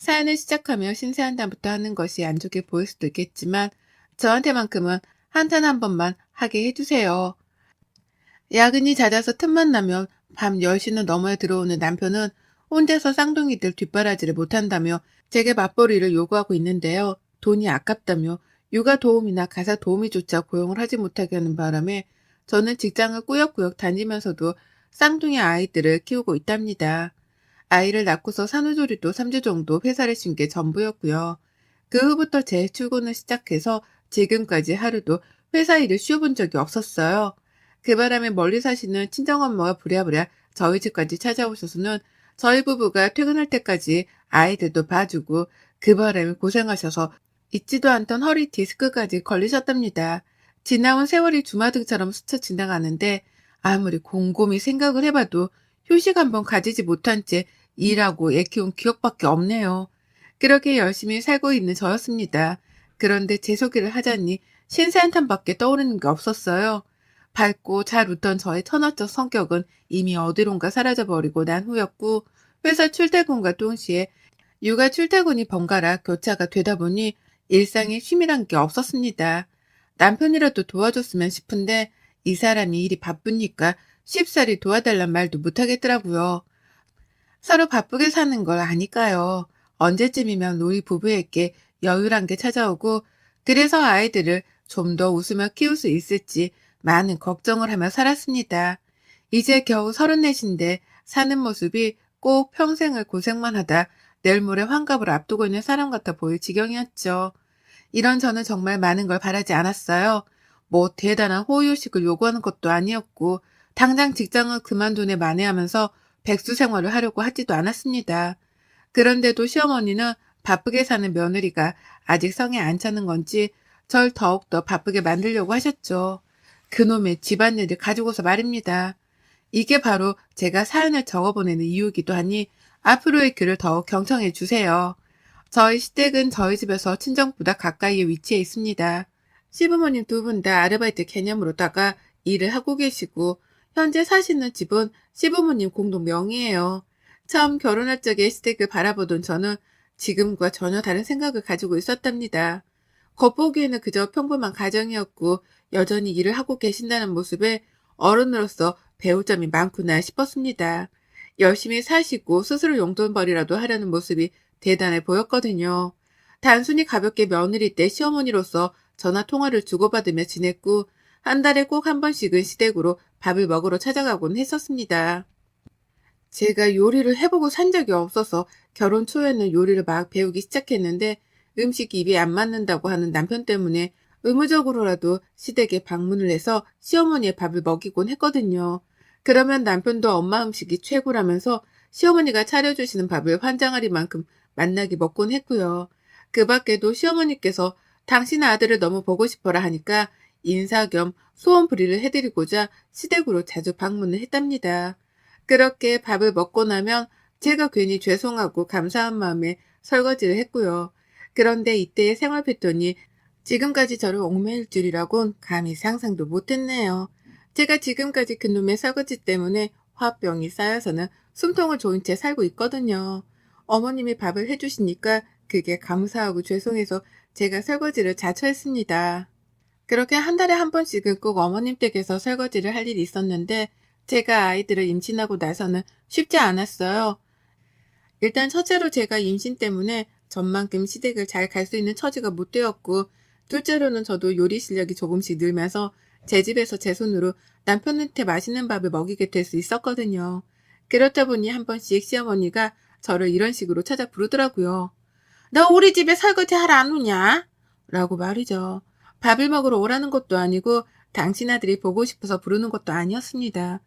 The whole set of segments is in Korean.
사연을 시작하며 신세한탄부터 하는 것이 안 좋게 보일 수도 있겠지만 저한테만큼은 한탄 한 번만 하게 해주세요. 야근이 잦아서 틈만 나면 밤 10시는 넘어야 들어오는 남편은 혼자서 쌍둥이들 뒷바라지를 못한다며 제게 맞벌이를 요구하고 있는데요. 돈이 아깝다며 육아 도우미나 가사 도우미조차 고용을 하지 못하게 하는 바람에 저는 직장을 꾸역꾸역 다니면서도 쌍둥이 아이들을 키우고 있답니다. 아이를 낳고서 산후조리도 3주 정도 회사를 쉰 게 전부였고요. 그 후부터 재출근을 시작해서 지금까지 하루도 회사 일을 쉬어본 적이 없었어요. 그 바람에 멀리 사시는 친정엄마가 부랴부랴 저희 집까지 찾아오셔서는 저희 부부가 퇴근할 때까지 아이들도 봐주고 그 바람에 고생하셔서 잊지도 않던 허리 디스크까지 걸리셨답니다. 지나온 세월이 주마등처럼 스쳐 지나가는데 아무리 곰곰이 생각을 해봐도 휴식 한번 가지지 못한 채 일하고 애 키운 기억밖에 없네요. 그렇게 열심히 살고 있는 저였습니다. 그런데 제 소개를 하자니 신세한탄밖에 떠오르는 게 없었어요. 밝고 잘 웃던 저의 천하적 성격은 이미 어디론가 사라져버리고 난 후였고 회사 출퇴근과 동시에 육아 출퇴근이 번갈아 교차가 되다 보니 일상에 쉼이란 게 없었습니다. 남편이라도 도와줬으면 싶은데 이 사람이 일이 바쁘니까 쉽사리 도와달란 말도 못하겠더라고요. 서로 바쁘게 사는 걸 아니까요. 언제쯤이면 우리 부부에게 여유란 게 찾아오고 그래서 아이들을 좀 더 웃으며 키울 수 있을지 많은 걱정을 하며 살았습니다. 이제 겨우 34인데 사는 모습이 꼭 평생을 고생만 하다 내일 모레 환갑을 앞두고 있는 사람 같아 보일 지경이었죠. 이런 저는 정말 많은 걸 바라지 않았어요. 뭐 대단한 호의호식을 요구하는 것도 아니었고 당장 직장을 그만두네 만회하면서 백수 생활을 하려고 하지도 않았습니다. 그런데도 시어머니는 바쁘게 사는 며느리가 아직 성에 안 차는 건지 절 더욱더 바쁘게 만들려고 하셨죠. 그놈의 집안일을 가지고서 말입니다. 이게 바로 제가 사연을 적어보내는 이유이기도 하니 앞으로의 길을 더욱 경청해 주세요. 저희 시댁은 저희 집에서 친정보다 가까이에 위치해 있습니다. 시부모님 두 분 다 아르바이트 개념으로다가 일을 하고 계시고 현재 사시는 집은 시부모님 공동 명의예요. 처음 결혼할 적에 시댁을 바라보던 저는 지금과 전혀 다른 생각을 가지고 있었답니다. 겉보기에는 그저 평범한 가정이었고 여전히 일을 하고 계신다는 모습에 어른으로서 배울 점이 많구나 싶었습니다. 열심히 사시고 스스로 용돈벌이라도 하려는 모습이 대단해 보였거든요. 단순히 가볍게 며느리 때 시어머니로서 전화 통화를 주고받으며 지냈고 한 달에 꼭 한 번씩은 시댁으로 밥을 먹으러 찾아가곤 했었습니다. 제가 요리를 해보고 산 적이 없어서 결혼 초에는 요리를 막 배우기 시작했는데 음식이 입에 안 맞는다고 하는 남편 때문에 의무적으로라도 시댁에 방문을 해서 시어머니의 밥을 먹이곤 했거든요. 그러면 남편도 엄마 음식이 최고라면서 시어머니가 차려주시는 밥을 환장하리만큼 맛나게 먹곤 했고요. 그 밖에도 시어머니께서 당신 아들을 너무 보고 싶어라 하니까 인사 겸 소원부리를 해드리고자 시댁으로 자주 방문을 했답니다. 그렇게 밥을 먹고 나면 제가 괜히 죄송하고 감사한 마음에 설거지를 했고요. 그런데 이때의 생활 패턴이 지금까지 저를 옥매일 줄이라곤 감히 상상도 못했네요. 제가 지금까지 그놈의 설거지 때문에 화병이 쌓여서는 숨통을 조인 채 살고 있거든요. 어머님이 밥을 해주시니까 그게 감사하고 죄송해서 제가 설거지를 자처했습니다. 그렇게 한 달에 한 번씩은 꼭 어머님 댁에서 설거지를 할 일이 있었는데 제가 아이들을 임신하고 나서는 쉽지 않았어요. 일단 첫째로 제가 임신 때문에 전만큼 시댁을 잘 갈 수 있는 처지가 못 되었고 둘째로는 저도 요리 실력이 조금씩 늘면서 제 집에서 제 손으로 남편한테 맛있는 밥을 먹이게 될 수 있었거든요. 그렇다 보니 한 번씩 시어머니가 저를 이런 식으로 찾아 부르더라고요. 너 우리 집에 설거지 하러 안 오냐? 라고 말이죠. 밥을 먹으러 오라는 것도 아니고 당신 아들이 보고 싶어서 부르는 것도 아니었습니다.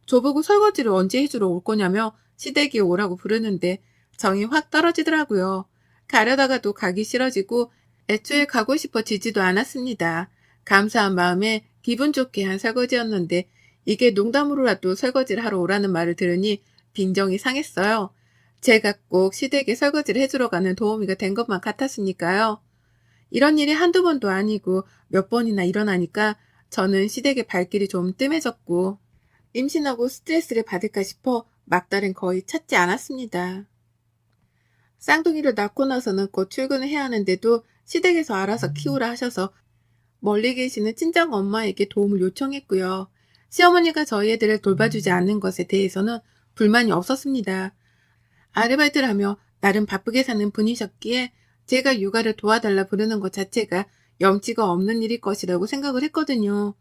저보고 설거지를 언제 해주러 올 거냐며 시댁에 오라고 부르는데 정이 확 떨어지더라고요. 가려다가도 가기 싫어지고 애초에 가고 싶어지지도 않았습니다. 감사한 마음에 기분 좋게 한 설거지였는데 이게 농담으로라도 설거지를 하러 오라는 말을 들으니 빈정이 상했어요. 제가 꼭 시댁에 설거지를 해주러 가는 도우미가 된 것만 같았으니까요. 이런 일이 한두 번도 아니고 몇 번이나 일어나니까 저는 시댁의 발길이 좀 뜸해졌고 임신하고 스트레스를 받을까 싶어 막달은 거의 찾지 않았습니다. 쌍둥이를 낳고 나서는 곧 출근을 해야 하는데도 시댁에서 알아서 키우라 하셔서 멀리 계시는 친정 엄마에게 도움을 요청했고요. 시어머니가 저희 애들을 돌봐주지 않는 것에 대해서는 불만이 없었습니다. 아르바이트를 하며 나름 바쁘게 사는 분이셨기에 제가 육아를 도와달라 부르는 것 자체가 염치가 없는 일일 것이라고 생각을 했거든요.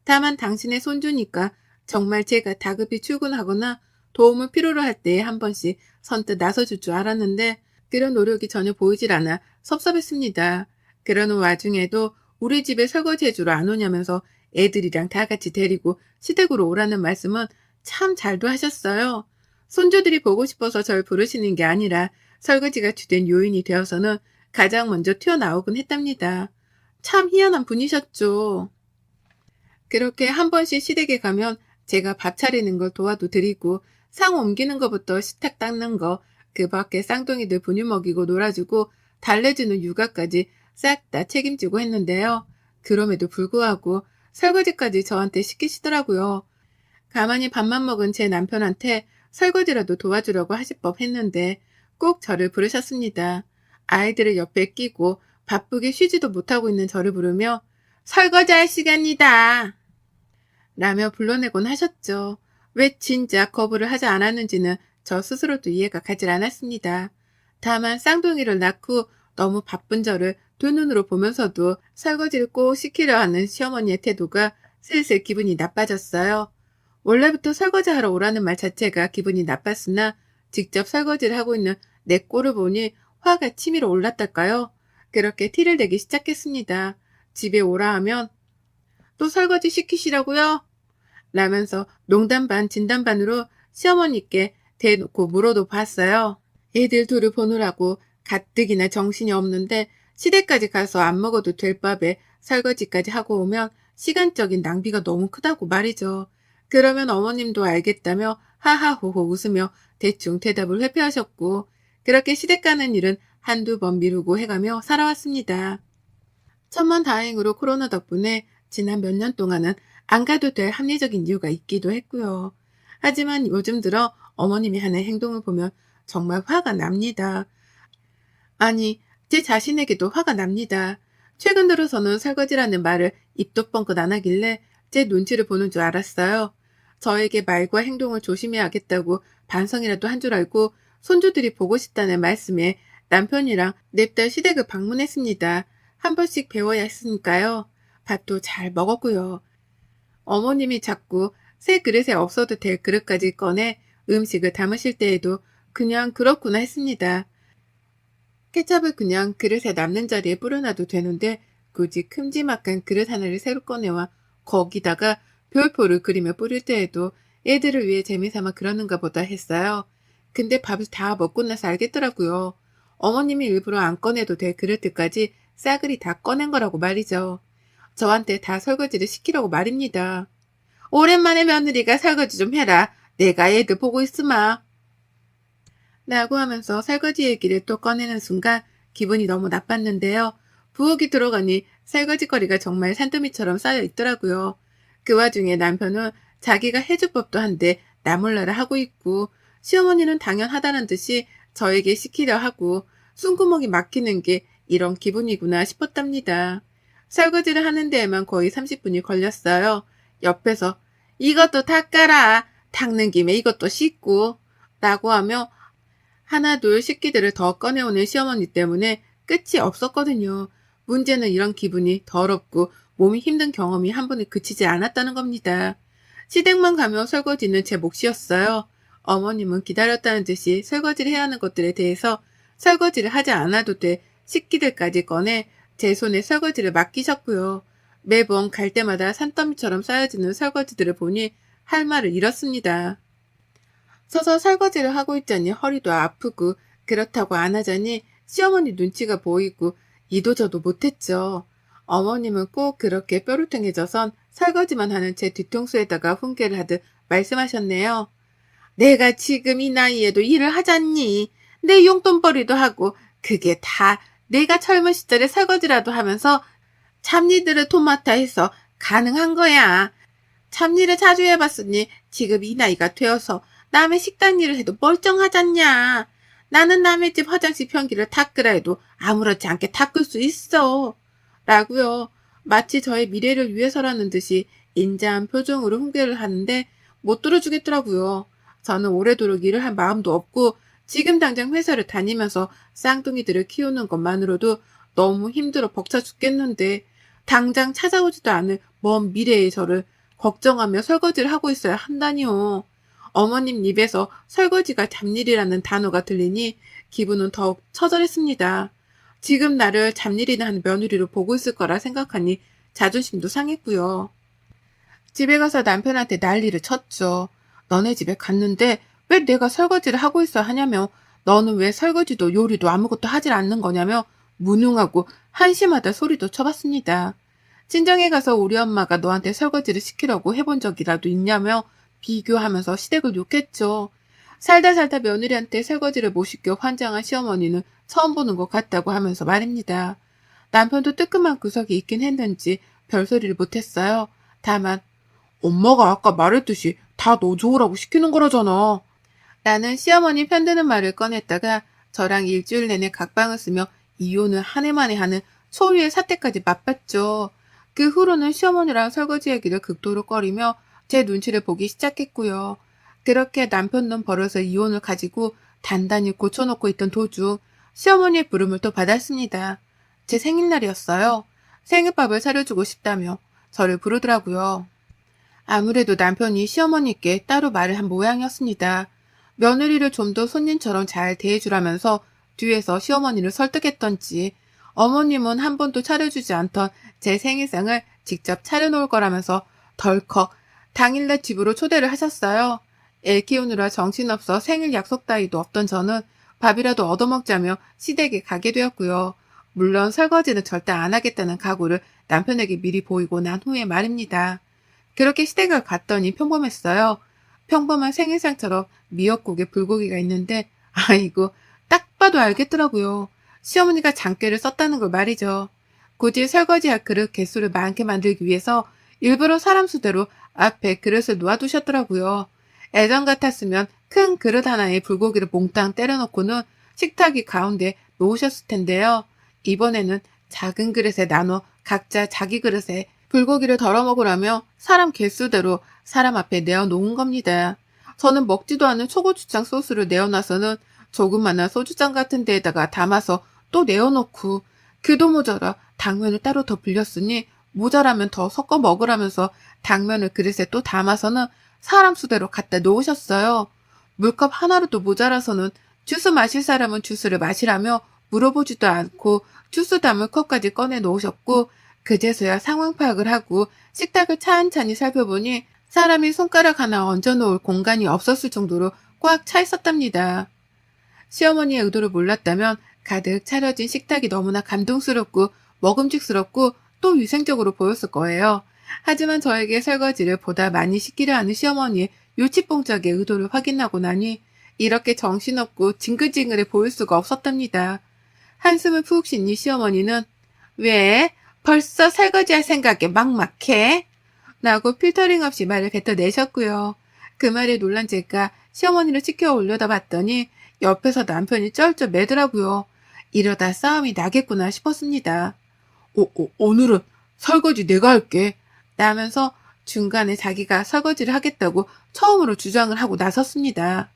다만 당신의 손주니까 정말 제가 다급히 출근하거나 도움을 필요로 할 때에 한 번씩 선뜻 나서줄 줄 알았는데 그런 노력이 전혀 보이질 않아 섭섭했습니다. 그러는 와중에도 우리 집에 설거지해주러 안 오냐면서 애들이랑 다 같이 데리고 시댁으로 오라는 말씀은 참 잘도 하셨어요. 손주들이 보고 싶어서 절 부르시는 게 아니라 설거지가 주된 요인이 되어서는 가장 먼저 튀어나오곤 했답니다. 참 희한한 분이셨죠. 그렇게 한 번씩 시댁에 가면 제가 밥 차리는 걸 도와도 드리고 상 옮기는 것부터 식탁 닦는 거, 그 밖에 쌍둥이들 분유 먹이고 놀아주고 달래주는 육아까지 싹 다 책임지고 했는데요. 그럼에도 불구하고 설거지까지 저한테 시키시더라고요. 가만히 밥만 먹은 제 남편한테 설거지라도 도와주려고 하실 법 했는데 꼭 저를 부르셨습니다. 아이들을 옆에 끼고 바쁘게 쉬지도 못하고 있는 저를 부르며 설거지할 시간이다 라며 불러내곤 하셨죠. 왜 진작 거부를 하지 않았는지는 저 스스로도 이해가 가질 않았습니다. 다만 쌍둥이를 낳고 너무 바쁜 저를 두 눈으로 보면서도 설거지를 꼭 시키려 하는 시어머니의 태도가 슬슬 기분이 나빠졌어요. 원래부터 설거지하러 오라는 말 자체가 기분이 나빴으나 직접 설거지를 하고 있는 내 꼴을 보니 화가 치밀어 올랐달까요? 그렇게 티를 내기 시작했습니다. 집에 오라 하면 또 설거지 시키시라고요? 라면서 농담 반 진담 반으로 시어머니께 대놓고 물어도 봤어요. 애들 둘을 보느라고 가뜩이나 정신이 없는데 시댁까지 가서 안 먹어도 될 밥에 설거지까지 하고 오면 시간적인 낭비가 너무 크다고 말이죠. 그러면 어머님도 알겠다며 하하호호 웃으며 대충 대답을 회피하셨고 그렇게 시댁 가는 일은 한두 번 미루고 해가며 살아왔습니다. 천만다행으로 코로나 덕분에 지난 몇 년 동안은 안 가도 될 합리적인 이유가 있기도 했고요. 하지만 요즘 들어 어머님이 하는 행동을 보면 정말 화가 납니다. 아니, 제 자신에게도 화가 납니다. 최근 들어서는 설거지라는 말을 입도 뻥끗 안 하길래 제 눈치를 보는 줄 알았어요. 저에게 말과 행동을 조심해야겠다고 반성이라도 한 줄 알고 손주들이 보고 싶다는 말씀에 남편이랑 냅다 시댁을 방문했습니다. 한 번씩 배워야 했으니까요. 밥도 잘 먹었고요. 어머님이 자꾸 새 그릇에 없어도 될 그릇까지 꺼내 음식을 담으실 때에도 그냥 그렇구나 했습니다. 케첩을 그냥 그릇에 남는 자리에 뿌려놔도 되는데 굳이 큼지막한 그릇 하나를 새로 꺼내와 거기다가 별표를 그리며 뿌릴 때에도 애들을 위해 재미삼아 그러는가 보다 했어요. 근데 밥을 다 먹고 나서 알겠더라고요. 어머님이 일부러 안 꺼내도 될 그릇들까지 싸그리 다 꺼낸 거라고 말이죠. 저한테 다 설거지를 시키라고 말입니다. 오랜만에 며느리가 설거지 좀 해라. 내가 애들 보고 있으마. 라고 하면서 설거지 얘기를 또 꺼내는 순간 기분이 너무 나빴는데요. 부엌이 들어가니 설거지거리가 정말 산더미처럼 쌓여 있더라고요. 그 와중에 남편은 자기가 해줄 법도 한데 나 몰라라 하고 있고 시어머니는 당연하다는 듯이 저에게 시키려 하고 숨구멍이 막히는 게 이런 기분이구나 싶었답니다. 설거지를 하는 데에만 거의 30분이 걸렸어요. 옆에서 이것도 닦아라. 닦는 김에 이것도 씻고 라고 하며 하나 둘 식기들을 더 꺼내오는 시어머니 때문에 끝이 없었거든요. 문제는 이런 기분이 더럽고 몸이 힘든 경험이 한 번에 그치지 않았다는 겁니다. 시댁만 가면 설거지는 제 몫이었어요. 어머님은 기다렸다는 듯이 설거지를 해야 하는 것들에 대해서 설거지를 하지 않아도 돼 식기들까지 꺼내 제 손에 설거지를 맡기셨고요. 매번 갈 때마다 산더미처럼 쌓여지는 설거지들을 보니 할 말을 잃었습니다. 서서 설거지를 하고 있자니 허리도 아프고 그렇다고 안 하자니 시어머니 눈치가 보이고 이도저도 못했죠. 어머님은 꼭 그렇게 뾰루퉁해져선 설거지만 하는 제 뒤통수에다가 훈계를 하듯 말씀하셨네요. 내가 지금 이 나이에도 일을 하잖니. 내 용돈벌이도 하고 그게 다 내가 젊은 시절에 설거지라도 하면서 잡일들을 도맡아 해서 가능한 거야. 잡일을 자주 해봤으니 지금 이 나이가 되어서 남의 식당 일을 해도 멀쩡하잖냐. 나는 남의 집 화장실 변기를 닦으라 해도 아무렇지 않게 닦을 수 있어. 라고요. 마치 저의 미래를 위해서라는 듯이 인자한 표정으로 훈계를 하는데 못 들어주겠더라고요. 저는 오래도록 일을 할 마음도 없고 지금 당장 회사를 다니면서 쌍둥이들을 키우는 것만으로도 너무 힘들어 벅차 죽겠는데 당장 찾아오지도 않을 먼 미래의 저를 걱정하며 설거지를 하고 있어야 한다니요. 어머님 입에서 설거지가 잡일이라는 단어가 들리니 기분은 더욱 처절했습니다. 지금 나를 잡일이나 하는 며느리로 보고 있을 거라 생각하니 자존심도 상했고요. 집에 가서 남편한테 난리를 쳤죠. 너네 집에 갔는데 왜 내가 설거지를 하고 있어야 하냐며, 너는 왜 설거지도 요리도 아무것도 하질 않는 거냐며 무능하고 한심하다 소리도 쳐봤습니다. 친정에 가서 우리 엄마가 너한테 설거지를 시키려고 해본 적이라도 있냐며 비교하면서 시댁을 욕했죠. 살다 살다 며느리한테 설거지를 못 시켜 환장한 시어머니는 처음 보는 것 같다고 하면서 말입니다. 남편도 뜨끔한 구석이 있긴 했는지 별소리를 못했어요. 다만 엄마가 아까 말했듯이 다 너 좋으라고 시키는 거라잖아. 나는 시어머니 편드는 말을 꺼냈다가 저랑 일주일 내내 각방을 쓰며 이혼을 한 해 만에 하는 소위의 사태까지 맛봤죠. 그 후로는 시어머니랑 설거지 얘기를 극도로 꺼리며 제 눈치를 보기 시작했고요. 그렇게 남편 놈 버려서 이혼을 가지고 단단히 고쳐놓고 있던 도중 시어머니의 부름을 또 받았습니다. 제 생일날이었어요. 생일밥을 차려주고 싶다며 저를 부르더라고요. 아무래도 남편이 시어머니께 따로 말을 한 모양이었습니다. 며느리를 좀 더 손님처럼 잘 대해주라면서 뒤에서 시어머니를 설득했던지 어머님은 한 번도 차려주지 않던 제 생일상을 직접 차려놓을 거라면서 덜컥 당일날 집으로 초대를 하셨어요. 애 키우느라 정신없어 생일 약속 따위도 없던 저는 밥이라도 얻어먹자며 시댁에 가게 되었고요. 물론 설거지는 절대 안 하겠다는 각오를 남편에게 미리 보이고 난 후에 말입니다. 그렇게 시댁을 갔더니 평범했어요. 평범한 생일상처럼 미역국에 불고기가 있는데 아이고 딱 봐도 알겠더라고요. 시어머니가 장깨를 썼다는 걸 말이죠. 굳이 설거지할 그릇 개수를 많게 만들기 위해서 일부러 사람 수대로 앞에 그릇을 놓아두셨더라고요. 예전 같았으면 큰 그릇 하나에 불고기를 몽땅 때려놓고는 식탁이 가운데 놓으셨을 텐데요. 이번에는 작은 그릇에 나눠 각자 자기 그릇에 불고기를 덜어 먹으라며 사람 개수대로 사람 앞에 내어놓은 겁니다. 저는 먹지도 않은 초고추장 소스를 내어놔서는 조그마한 소주잔 같은 데에다가 담아서 또 내어놓고 그도 모자라 당면을 따로 더 불렸으니 모자라면 더 섞어 먹으라면서 당면을 그릇에 또 담아서는 사람 수대로 갖다 놓으셨어요. 물컵 하나로도 모자라서는 주스 마실 사람은 주스를 마시라며 물어보지도 않고 주스 담을 컵까지 꺼내 놓으셨고 그제서야 상황 파악을 하고 식탁을 찬찬히 살펴보니 사람이 손가락 하나 얹어놓을 공간이 없었을 정도로 꽉 차 있었답니다. 시어머니의 의도를 몰랐다면 가득 차려진 식탁이 너무나 감동스럽고 먹음직스럽고 또 위생적으로 보였을 거예요. 하지만 저에게 설거지를 보다 많이 시키려 하는 시어머니의 요치뽕짝의 의도를 확인하고 나니 이렇게 정신없고 징글징글해 보일 수가 없었답니다. 한숨을 푹 쉬니 시어머니는 왜 벌써 설거지할 생각에 막막해? 라고 필터링 없이 말을 뱉어내셨고요. 그 말에 놀란 제가 시어머니를 치켜 올려다 봤더니 옆에서 남편이 쩔쩔 매더라고요. 이러다 싸움이 나겠구나 싶었습니다. 오늘은 설거지 내가 할게. 라면서 중간에 자기가 설거지를 하겠다고 처음으로 주장을 하고 나섰습니다.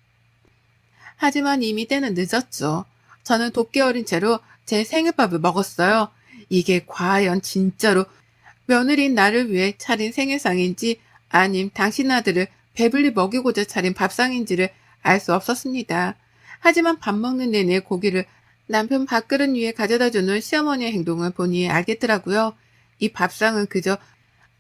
하지만 이미 때는 늦었죠. 저는 도끼 어린 채로 제 생일밥을 먹었어요. 이게 과연 진짜로 며느리인 나를 위해 차린 생일상인지 아님 당신 아들을 배불리 먹이고자 차린 밥상인지를 알 수 없었습니다. 하지만 밥 먹는 내내 고기를 남편 밥그릇 위에 가져다주는 시어머니의 행동을 보니 알겠더라고요. 이 밥상은 그저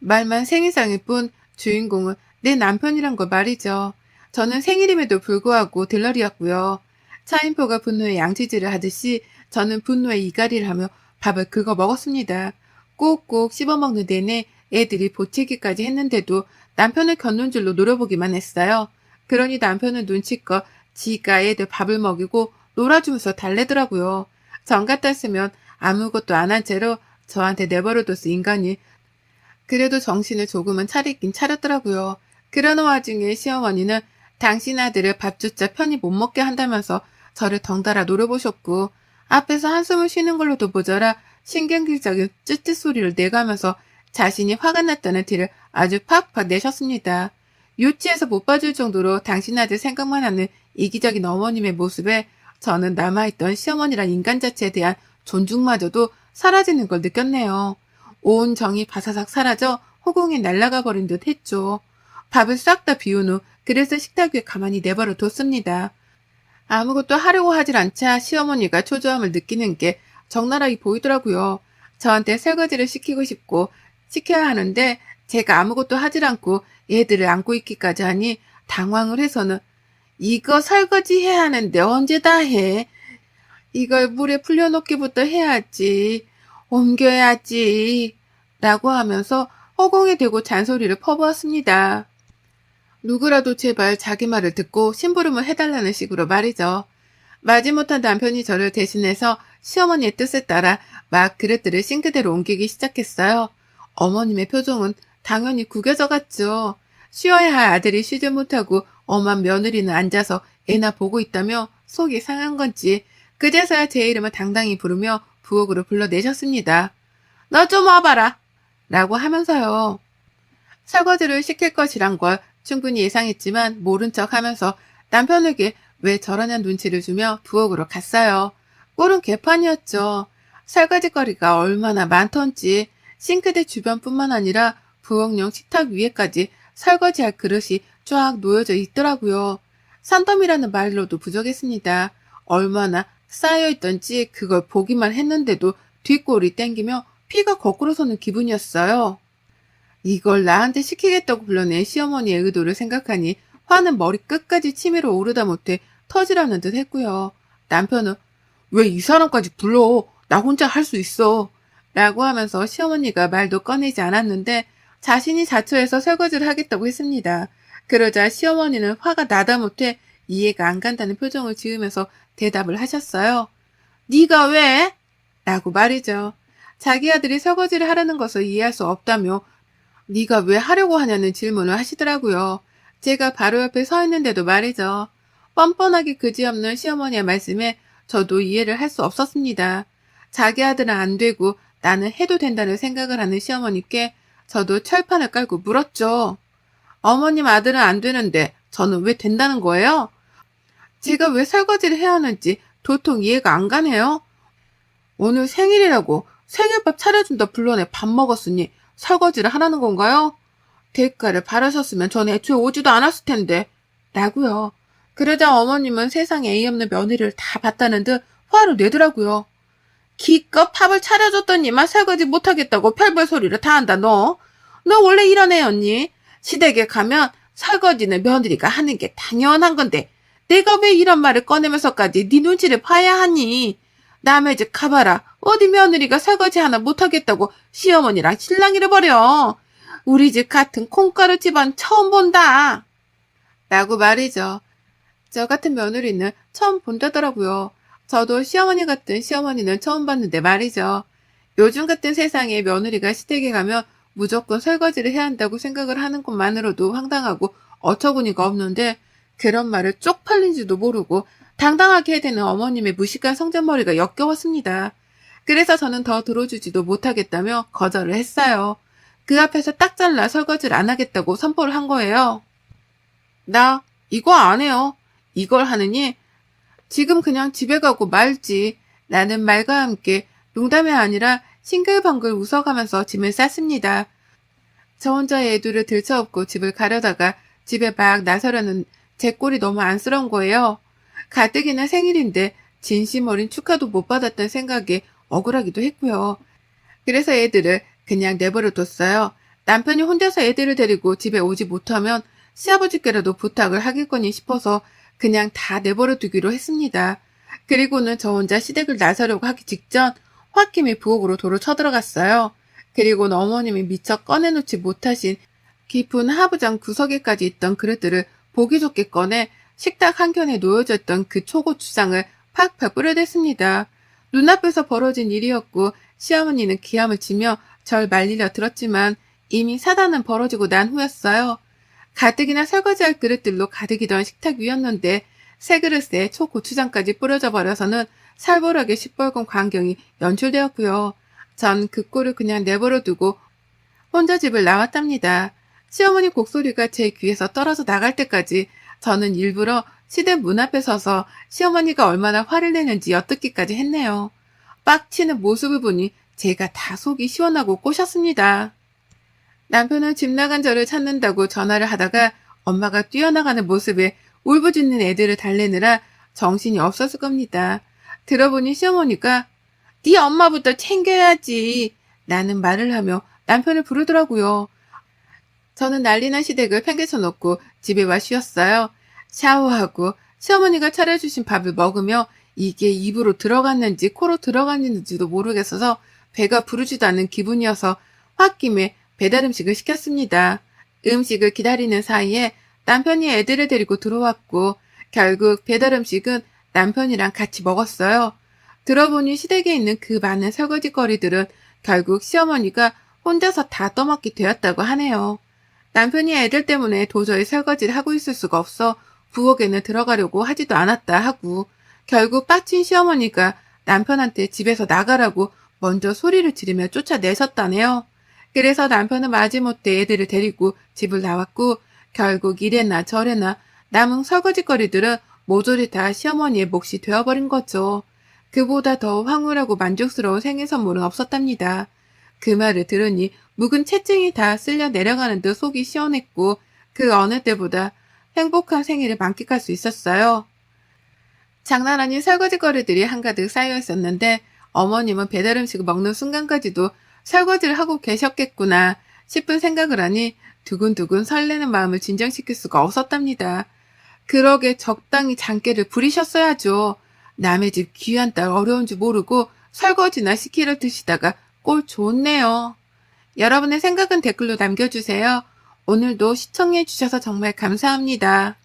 말만 생일상일 뿐 주인공은 내 남편이란 걸 말이죠. 저는 생일임에도 불구하고 들러리였고요. 차인포가 분노의 양치질을 하듯이 저는 분노의 이갈이를 하며 밥을 긁어 먹었습니다. 꼭꼭 씹어먹는 내내 애들이 보채기까지 했는데도 남편을 곁눈 줄로 노려보기만 했어요. 그러니 남편은 눈치껏 지가 애들 밥을 먹이고 놀아주면서 달래더라고요. 전 같았으면 아무것도 안 한 채로 저한테 내버려뒀을 인간이 그래도 정신을 조금은 차리긴 차렸더라고요. 그러는 와중에 시어머니는 당신 아들을 밥조차 편히 못 먹게 한다면서 저를 덩달아 노려보셨고 앞에서 한숨을 쉬는 걸로도 모자라 신경질적인 쯧쯧 소리를 내가면서 자신이 화가 났다는 티를 아주 팍팍 내셨습니다. 유치해서 못 봐줄 정도로 당신 아들 생각만 하는 이기적인 어머님의 모습에 저는 남아있던 시어머니란 인간 자체에 대한 존중마저도 사라지는 걸 느꼈네요. 온 정이 바사삭 사라져 허공에 날아가 버린 듯 했죠. 밥을 싹 다 비운 후 그래서 식탁 위에 가만히 내버려 뒀습니다. 아무것도 하려고 하질 않자 시어머니가 초조함을 느끼는 게 적나라하게 보이더라고요. 저한테 설거지를 시키고 싶고 시켜야 하는데 제가 아무것도 하질 않고 애들을 안고 있기까지 하니 당황을 해서는 이거 설거지 해야 하는데 언제 다 해? 이걸 물에 불려놓기부터 해야지. 옮겨야지. 라고 하면서 허공에 대고 잔소리를 퍼부었습니다. 누구라도 제발 자기 말을 듣고 심부름을 해달라는 식으로 말이죠. 마지못한 남편이 저를 대신해서 시어머니의 뜻에 따라 막 그릇들을 싱크대로 옮기기 시작했어요. 어머님의 표정은 당연히 구겨져 갔죠. 쉬어야 할 아들이 쉬지 못하고 엄한 며느리는 앉아서 애나 보고 있다며 속이 상한 건지 그제서야 제 이름을 당당히 부르며 부엌으로 불러내셨습니다. 너 좀 와봐라 라고 하면서요. 설거지를 시킬 것이란 걸 충분히 예상했지만 모른 척 하면서 남편에게 왜 저러냐는 눈치를 주며 부엌으로 갔어요. 꼴은 개판이었죠. 설거지거리가 얼마나 많던지 싱크대 주변뿐만 아니라 부엌용 식탁 위에까지 설거지할 그릇이 쫙 놓여져 있더라고요. 산더미라는 말로도 부족했습니다. 얼마나 쌓여있던지 그걸 보기만 했는데도 뒷골이 땡기며 피가 거꾸로 서는 기분이었어요. 이걸 나한테 시키겠다고 불러낸 시어머니의 의도를 생각하니 화는 머리 끝까지 치밀어 오르다 못해 터지라는 듯 했고요. 남편은 왜 이 사람까지 불러? 나 혼자 할 수 있어. 라고 하면서 시어머니가 말도 꺼내지 않았는데 자신이 자초해서 설거지를 하겠다고 했습니다. 그러자 시어머니는 화가 나다 못해 이해가 안 간다는 표정을 지으면서 대답을 하셨어요. 네가 왜? 라고 말이죠. 자기 아들이 설거지를 하라는 것을 이해할 수 없다며 네가 왜 하려고 하냐는 질문을 하시더라고요. 제가 바로 옆에 서 있는데도 말이죠. 뻔뻔하게 그지없는 시어머니의 말씀에 저도 이해를 할 수 없었습니다. 자기 아들은 안 되고 나는 해도 된다는 생각을 하는 시어머니께 저도 철판을 깔고 물었죠. 어머님 아들은 안 되는데 저는 왜 된다는 거예요? 제가 왜 설거지를 해야 하는지 도통 이해가 안 가네요. 오늘 생일이라고 생일밥 차려준다 불러내 밥 먹었으니 설거지를 하라는 건가요? 대가를 바라셨으면 전 애초에 오지도 않았을 텐데. 라고요. 그러자 어머님은 세상에 예의 없는 며느리를 다 봤다는 듯 화를 내더라고요. 기껏 밥을 차려줬더니만 설거지 못하겠다고 별별 소리를 다 한다 너. 너 원래 이런 애였니? 시댁에 가면 설거지는 며느리가 하는 게 당연한 건데 내가 왜 이런 말을 꺼내면서까지 네 눈치를 봐야 하니? 남의 집 가봐라. 어디 며느리가 설거지 하나 못하겠다고 시어머니랑 신랑이를 버려. 우리 집 같은 콩가루 집안 처음 본다. 라고 말이죠. 저 같은 며느리는 처음 본다더라고요. 저도 시어머니 같은 시어머니는 처음 봤는데 말이죠. 요즘 같은 세상에 며느리가 시댁에 가면 무조건 설거지를 해야 한다고 생각을 하는 것만으로도 황당하고 어처구니가 없는데 그런 말을 쪽팔린지도 모르고 당당하게 해대는 어머님의 무식한 성전머리가 역겨웠습니다. 그래서 저는 더 들어주지도 못하겠다며 거절을 했어요. 그 앞에서 딱 잘라 설거지를 안 하겠다고 선포를 한 거예요. 나 이거 안 해요. 이걸 하느니 지금 그냥 집에 가고 말지. 라는 말과 함께 농담이 아니라 싱글벙글 웃어가면서 짐을 쌌습니다. 저 혼자 애들을 들쳐업고 집을 가려다가 집에 막 나서려는 제 꼴이 너무 안쓰러운 거예요. 가뜩이나 생일인데 진심 어린 축하도 못 받았다는 생각에 억울하기도 했고요. 그래서 애들을 그냥 내버려 뒀어요. 남편이 혼자서 애들을 데리고 집에 오지 못하면 시아버지께라도 부탁을 하겠거니 싶어서 그냥 다 내버려 두기로 했습니다. 그리고는 저 혼자 시댁을 나서려고 하기 직전 홧김에 부엌으로 도로 쳐들어갔어요. 그리고는 어머님이 미처 꺼내놓지 못하신 깊은 하부장 구석에까지 있던 그릇들을 보기 좋게 꺼내 식탁 한켠에 놓여져 있던 그 초고추장을 팍팍 뿌려댔습니다. 눈앞에서 벌어진 일이었고 시어머니는 기함을 치며 절 말리려 들었지만 이미 사단은 벌어지고 난 후였어요. 가뜩이나 설거지할 그릇들로 가득이던 식탁 위였는데 새 그릇에 초고추장까지 뿌려져 버려서는 살벌하게 시뻘건 광경이 연출되었고요. 전 그 꼴을 그냥 내버려 두고 혼자 집을 나왔답니다. 시어머니 곡소리가 제 귀에서 떨어져 나갈 때까지 저는 일부러 시댁 문 앞에 서서 시어머니가 얼마나 화를 내는지 엿듣기까지 했네요. 빡치는 모습을 보니 제가 다 속이 시원하고 꼬셨습니다. 남편은 집 나간 저를 찾는다고 전화를 하다가 엄마가 뛰어나가는 모습에 울부짖는 애들을 달래느라 정신이 없었을 겁니다. 들어보니 시어머니가 네 엄마부터 챙겨야지 라는 말을 하며 남편을 부르더라고요. 저는 난리난 시댁을 팽개쳐 놓고 집에 와 쉬었어요. 샤워하고 시어머니가 차려주신 밥을 먹으며 이게 입으로 들어갔는지 코로 들어갔는지도 모르겠어서 배가 부르지도 않은 기분이어서 홧김에 배달 음식을 시켰습니다. 음식을 기다리는 사이에 남편이 애들을 데리고 들어왔고 결국 배달 음식은 남편이랑 같이 먹었어요. 들어보니 시댁에 있는 그 많은 설거지거리들은 결국 시어머니가 혼자서 다 떠맡게 되었다고 하네요. 남편이 애들 때문에 도저히 설거지를 하고 있을 수가 없어 부엌에는 들어가려고 하지도 않았다 하고 결국 빡친 시어머니가 남편한테 집에서 나가라고 먼저 소리를 지르며 쫓아내셨다네요. 그래서 남편은 마지못해 애들을 데리고 집을 나왔고 결국 이래나 저래나 남은 설거지거리들은 모조리 다 시어머니의 몫이 되어버린 거죠. 그보다 더 황홀하고 만족스러운 생일 선물은 없었답니다. 그 말을 들으니 묵은 채증이 다 쓸려 내려가는 듯 속이 시원했고 그 어느 때보다 행복한 생일을 만끽할 수 있었어요. 장난 아닌 설거지거리들이 한가득 쌓여 있었는데 어머님은 배달 음식을 먹는 순간까지도 설거지를 하고 계셨겠구나 싶은 생각을 하니 두근두근 설레는 마음을 진정시킬 수가 없었답니다. 그러게 적당히 장깨를 부리셨어야죠. 남의 집 귀한 딸 어려운 줄 모르고 설거지나 시키려 드시다가 꼴 좋네요. 여러분의 생각은 댓글로 남겨주세요. 오늘도 시청해주셔서 정말 감사합니다.